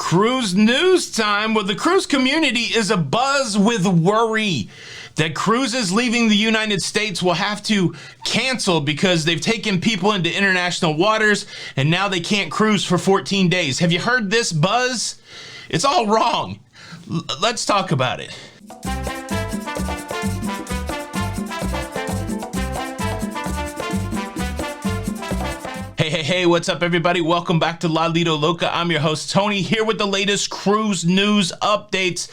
Cruise news time. Well, the cruise community is abuzz with worry that cruises leaving the United States will have to cancel because they've taken people into international waters and now they can't cruise for 14 days. Have you heard this buzz? It's all wrong. Let's talk about it. Hey, what's up, everybody? Welcome back to Lido, Loca. I'm your host, Tony, here with the latest cruise news updates.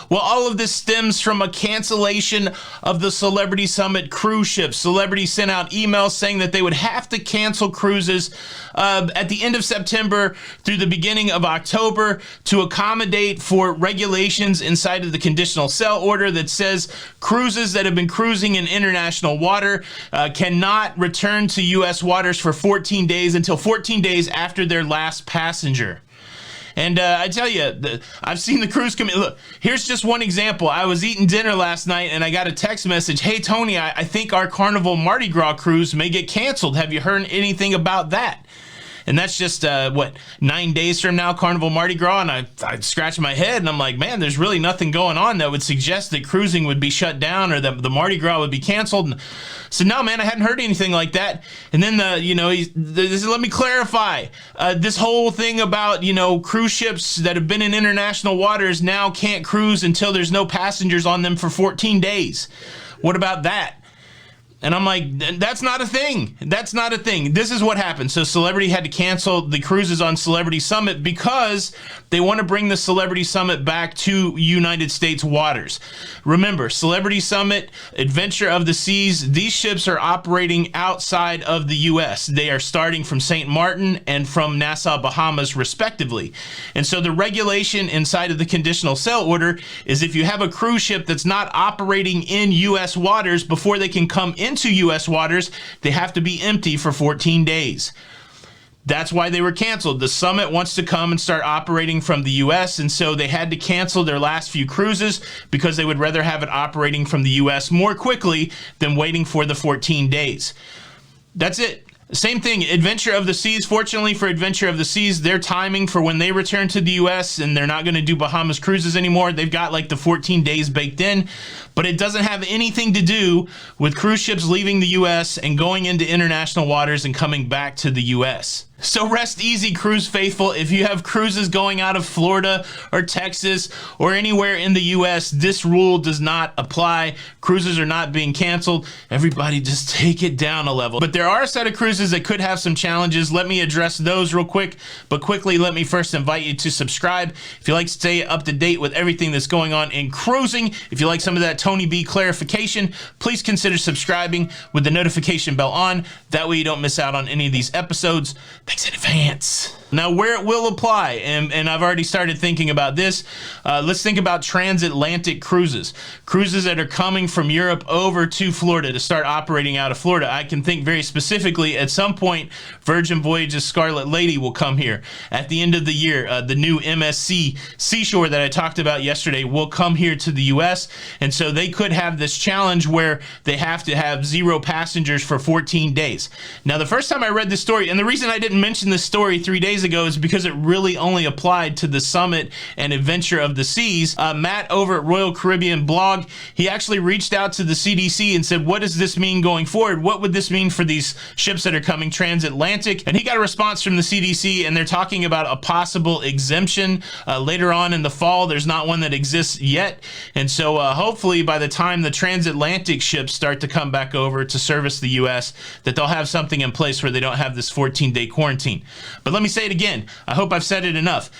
Well, all of this stems from a cancellation of the Celebrity Summit cruise ship. Celebrity sent out emails saying that they would have to cancel cruises at the end of September through the beginning of October to accommodate for regulations inside of the conditional sail order that says cruises that have been cruising in international water cannot return to U.S. waters for 14 days until 14 days after their last passenger. And I tell you, I've seen the cruise committee. Look, here's just one example. I was eating dinner last night and I got a text message. Hey, Tony, I think our Carnival Mardi Gras cruise may get canceled. Have you heard anything about that? And that's just, 9 days from now, Carnival Mardi Gras. And I scratched my head and I'm like, man, there's really nothing going on that would suggest that cruising would be shut down or that the Mardi Gras would be canceled. And so no, man, I hadn't heard anything like that. And then let me clarify, this whole thing about, cruise ships that have been in international waters now can't cruise until there's no passengers on them for 14 days. What about that? And I'm like, that's not a thing. That's not a thing. This is what happened. So Celebrity had to cancel the cruises on Celebrity Summit because they want to bring the Celebrity Summit back to United States waters. Remember, Celebrity Summit, Adventure of the Seas, these ships are operating outside of the U.S. They are starting from St. Martin and from Nassau, Bahamas, respectively. And so the regulation inside of the conditional sail order is if you have a cruise ship that's not operating in U.S. waters before they can come into U.S. waters, they have to be empty for 14 days. That's why they were canceled. The Summit wants to come and start operating from the U.S., and so they had to cancel their last few cruises because they would rather have it operating from the U.S. more quickly than waiting for the 14 days. That's it. Same thing, Adventure of the Seas. Fortunately for Adventure of the Seas, their timing for when they return to the U.S. and they're not going to do Bahamas cruises anymore, they've got like the 14 days baked in, but it doesn't have anything to do with cruise ships leaving the U.S. and going into international waters and coming back to the U.S. So rest easy, cruise faithful. If you have cruises going out of Florida or Texas or anywhere in the U.S., this rule does not apply. Cruises are not being canceled. Everybody just take it down a level. But there are a set of cruises that could have some challenges. Let me address those real quick. But quickly, let me first invite you to subscribe. If you like to stay up to date with everything that's going on in cruising, if you like some of that Tony B clarification, please consider subscribing with the notification bell on. That way you don't miss out on any of these episodes. Thanks in advance. Now, where it will apply, and I've already started thinking about this, let's think about transatlantic cruises. Cruises that are coming from Europe over to Florida to start operating out of Florida. I can think very specifically at some point, Virgin Voyages Scarlet Lady will come here. At the end of the year, the new MSC Seashore that I talked about yesterday will come here to the U.S., and so they could have this challenge where they have to have 0 passengers for 14 days. Now, the first time I read this story, and the reason I didn't mention this story 3 days ago is because it really only applied to the Summit and Adventure of the Seas. Matt over at Royal Caribbean Blog, he actually reached out to the CDC and said, what does this mean going forward? What would this mean for these ships that are coming transatlantic? And he got a response from the CDC, and they're talking about a possible exemption later on in the fall. There's not one that exists yet. And so hopefully by the time the transatlantic ships start to come back over to service the U.S., that they'll have something in place where they don't have this 14-day quarantine. But let me say it again. I hope I've said it enough.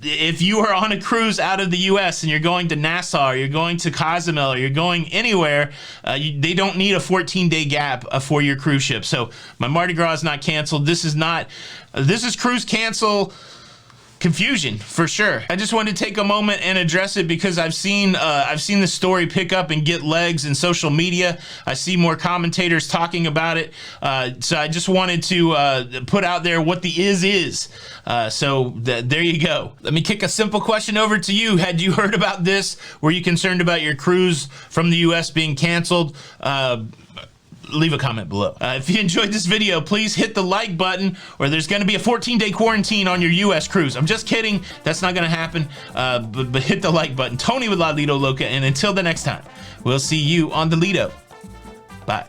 If you are on a cruise out of the U.S. and you're going to Nassau or you're going to Cozumel or you're going anywhere, they don't need a 14-day gap for your cruise ship. So my Mardi Gras is not canceled. This is cruise cancel confusion for sure. I just wanted to take a moment and address it because I've seen the story pick up and get legs in social media. I see more commentators talking about it. So I just wanted to put out there what the is. There you go. Let me kick a simple question over to you. Had you heard about this? Were you concerned about your cruise from the U.S. being canceled? leave a comment below. If you enjoyed this video, please hit the like button, or there's going to be a 14-day quarantine on your U.S. cruise. I'm just kidding. That's not going to happen. But hit the like button. Tony with Lido, Loca, and until the next time, we'll see you on the Lido. Bye.